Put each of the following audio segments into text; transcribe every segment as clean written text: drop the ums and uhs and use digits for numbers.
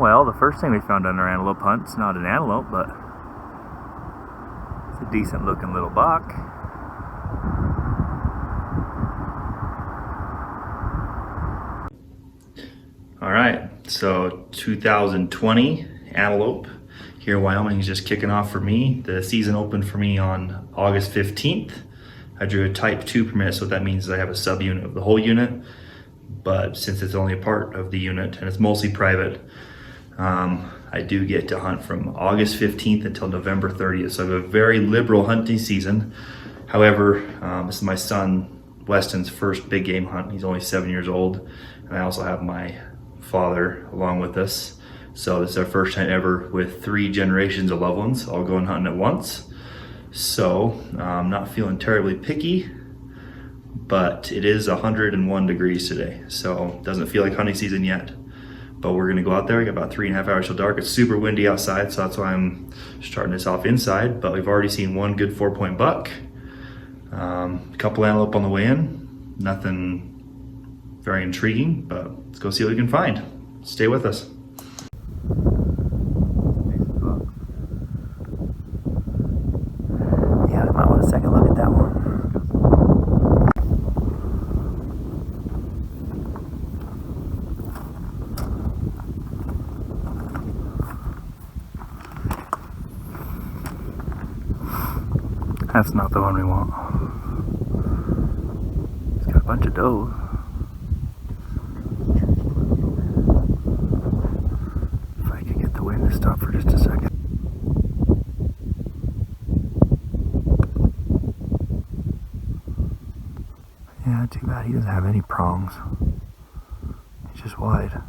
Well, the first thing we found on our antelope hunt's not an antelope, but it's a decent looking little buck. All right, so 2020 antelope here in Wyoming is just kicking off for me. The season opened for me on August 15th. I drew a type 2 permit, so what that means is I have a subunit of the whole unit, but since it's only a part of the unit and it's mostly private, I do get to hunt from August 15th until November 30th. So I have a very liberal hunting season. However, this is my son Weston's first big game hunt. He's only 7 years old. And I also have my father along with us. So this is our first hunt ever with 3 generations of loved ones all going hunting at once. So I'm not feeling terribly picky, but it is 101 degrees today. So it doesn't feel like hunting season yet. But we're gonna go out there. We got about 3.5 hours till dark. It's super windy outside, so that's why I'm starting this off inside. But we've already seen one good 4-point buck. A couple antelope on the way in. Nothing very intriguing, but let's go see what we can find. Stay with us. Yeah, I might want a second look at that one. That's not the one we want. It's got a bunch of does. If I could get the wind to stop for just a second. Yeah, too bad he doesn't have any prongs. He's just wide.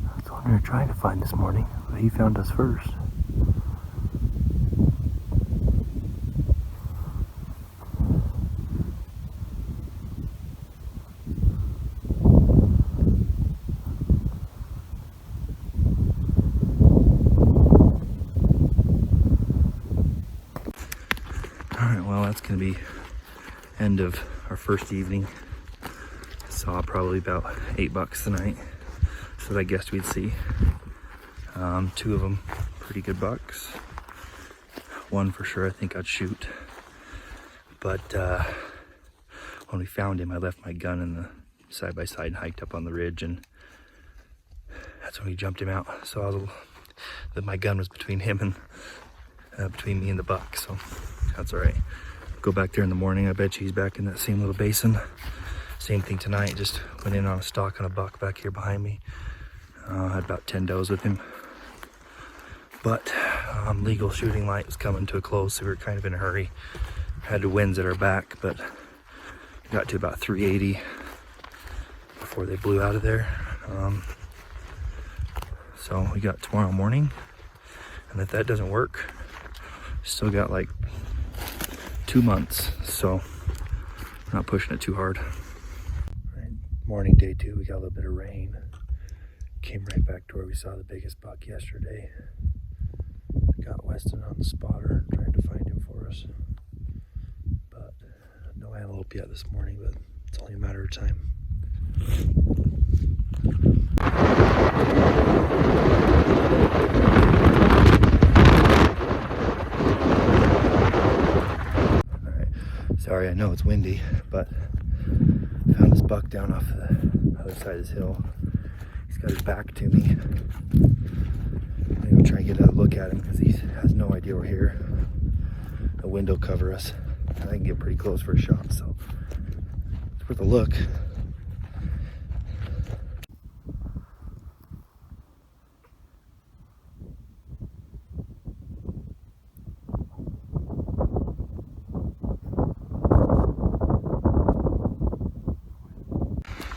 That's the one we were trying to find this morning, but he found us first. Alright, well that's going to be end of our first evening. Saw probably about 8 bucks tonight, so I guessed we'd see. 2 of them pretty good bucks. One for sure I think I'd shoot, but when we found him I left my gun in the side-by-side and hiked up on the ridge, and that's when we jumped him out. So my gun was between him and between me and the buck, so that's all right. Go back there in the morning. I bet you he's back in that same little basin. Same thing tonight, just went in on a stalk on a buck back here behind me. Had about 10 does with him. But legal shooting light was coming to a close, so we were kind of in a hurry. Had the winds at our back, but got to about 380 before they blew out of there. So we got tomorrow morning, and if that doesn't work, still got like 2 months, so not pushing it too hard. Morning, day 2, we got a little bit of rain. Came right back to where we saw the biggest buck yesterday. Got Weston on the spotter, trying to find him for us. But no antelope yet this morning, but it's only a matter of time. Alright, sorry, I know it's windy, but found this buck down off the other side of this hill. He's got his back to me. Maybe we'll try and get a look at him because he has no idea we're here. The wind will cover us. I can get pretty close for a shot, so it's worth a look.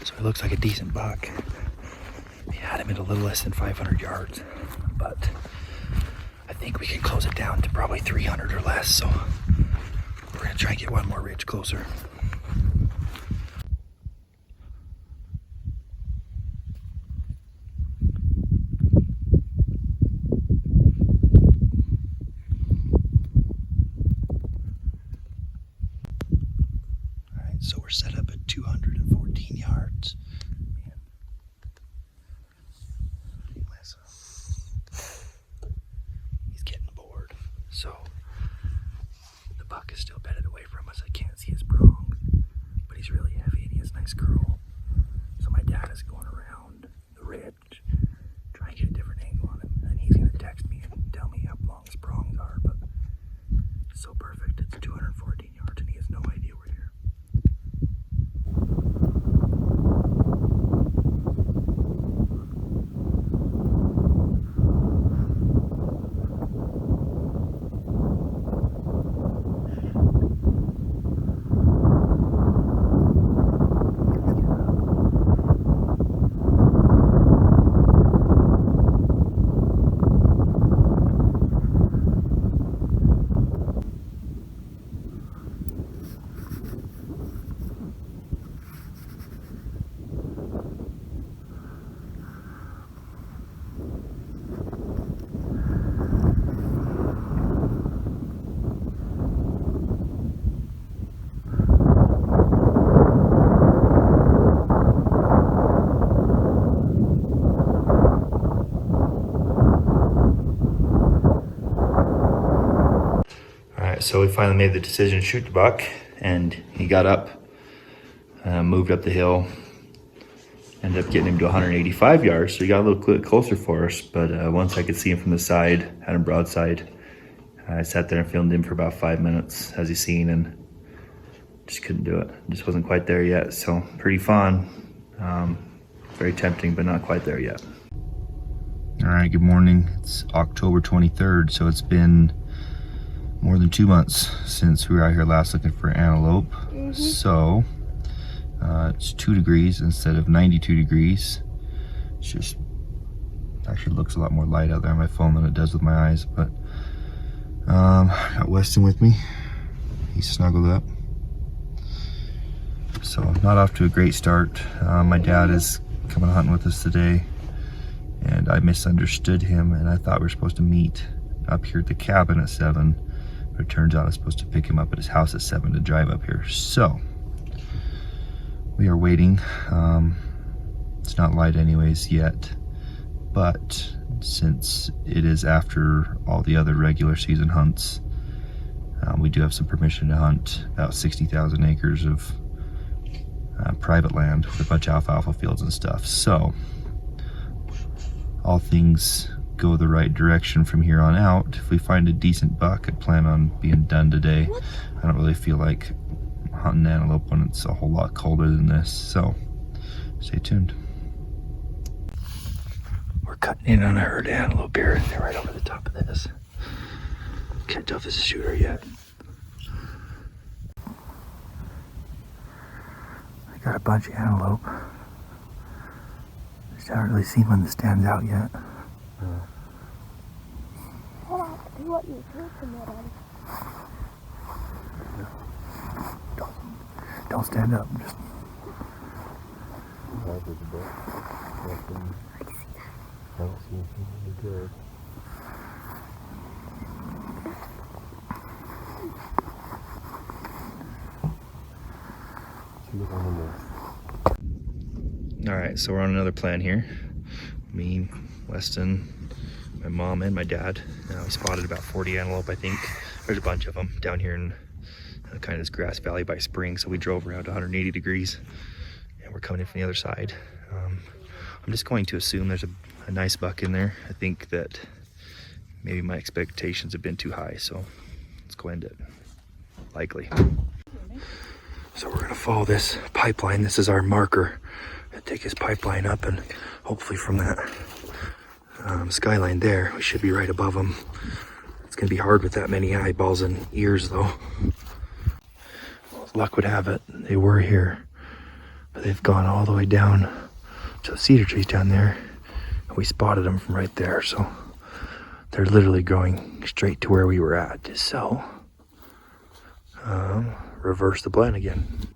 So it looks like a decent buck. We had him at a little less than 500 yards, but I think we can close it down to probably 300 or less, so we're gonna try and get one more ridge closer. Alright, so we're set up at 214 yards. Man. He's getting bored. So the buck is still bedded away from us. I can't see his prongs, but he's really heavy and he has a nice curl. So my dad is going around the ridge, trying to get a different angle on him, and he's gonna text me and tell me how long his prongs are. But it's so perfect. It's 214 yards and he has no idea we're here. So we finally made the decision to shoot the buck, and he got up, moved up the hill, ended up getting him to 185 yards, so he got a little bit closer for us. But once I could see him from the side, had him broadside, I sat there and filmed him for about 5 minutes as he's seen, and just couldn't do it. Just wasn't quite there yet. So pretty fun, very tempting, but not quite there yet. All right, good morning. It's October 23rd, so it's been more than 2 months since we were out here last looking for antelope. So it's 2 degrees instead of 92 degrees. It's just actually looks a lot more light out there on my phone than it does with my eyes. But got Weston with me. He's snuggled up. So not off to a great start. My dad is coming hunting with us today, and I misunderstood him, and I thought we were supposed to meet up here at the cabin at 7. But it turns out I was supposed to pick him up at his house at 7 to drive up here. So we are waiting. It's not light anyways yet, but since it is after all the other regular season hunts, we do have some permission to hunt about 60,000 acres of private land with a bunch of alfalfa fields and stuff. So all things go the right direction from here on out. If we find a decent buck, I plan on being done today. I don't really feel like hunting antelope when it's a whole lot colder than this, so stay tuned. We're cutting in on a herd of antelope here. They're right over the top of this. Can't tell if this is a shooter yet. I got a bunch of antelope. Just haven't really seen one that stands out yet. What you talking about? Don't stand up. Just. I don't see anything really good. All right, so we're on another plan here. Me, Weston, my mom, and my dad. We spotted about 40 antelope, I think. There's a bunch of them down here in kind of this grass valley by spring. So we drove around 180 degrees, and we're coming in from the other side. I'm just going to assume there's a nice buck in there. I think that maybe my expectations have been too high, so let's go end it. Likely. So we're gonna follow this pipeline. This is our marker. Take his pipeline up, and hopefully from that skyline there, we should be right above him. It's gonna be hard with that many eyeballs and ears though. Well, as luck would have it, they were here, but they've gone all the way down to the cedar trees down there, and we spotted them from right there. So they're literally going straight to where we were at. So reverse the blend again.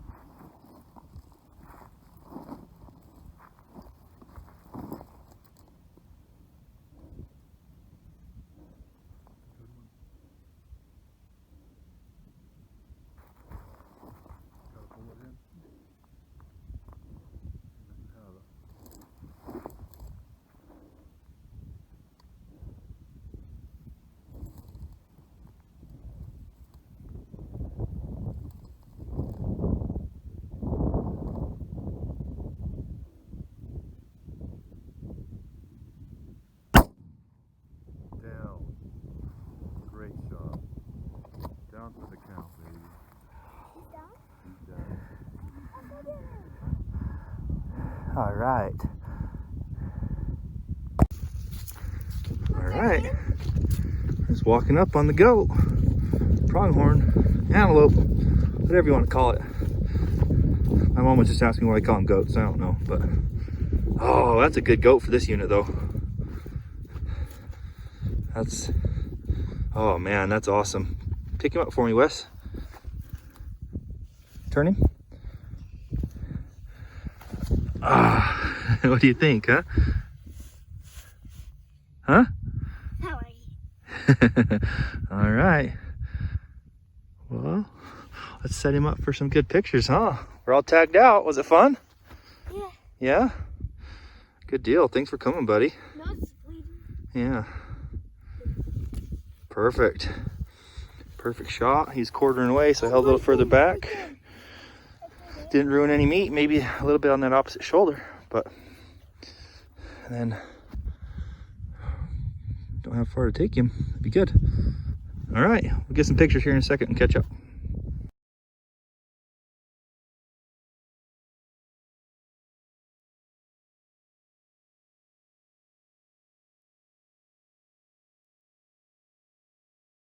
Great shot. Down for the count, baby. He's down? All right. All right. Just walking up on the goat, pronghorn, antelope, whatever you want to call it. My mom was just asking why I call them goats. I don't know, but oh, that's a good goat for this unit though. That's, oh man, that's awesome. Pick him up for me, Wes. Turn him. Ah, what do you think, huh? Huh? How are you? All right. Well, let's set him up for some good pictures, huh? We're all tagged out. Was it fun? Yeah. Yeah? Good deal. Thanks for coming, buddy. No, it's bleeding. Yeah. Perfect. Perfect shot. He's quartering away, so I held a little further back. Didn't ruin any meat. Maybe a little bit on that opposite shoulder, but and then don't have far to take him. It'd be good. All right. We'll get some pictures here in a second and catch up.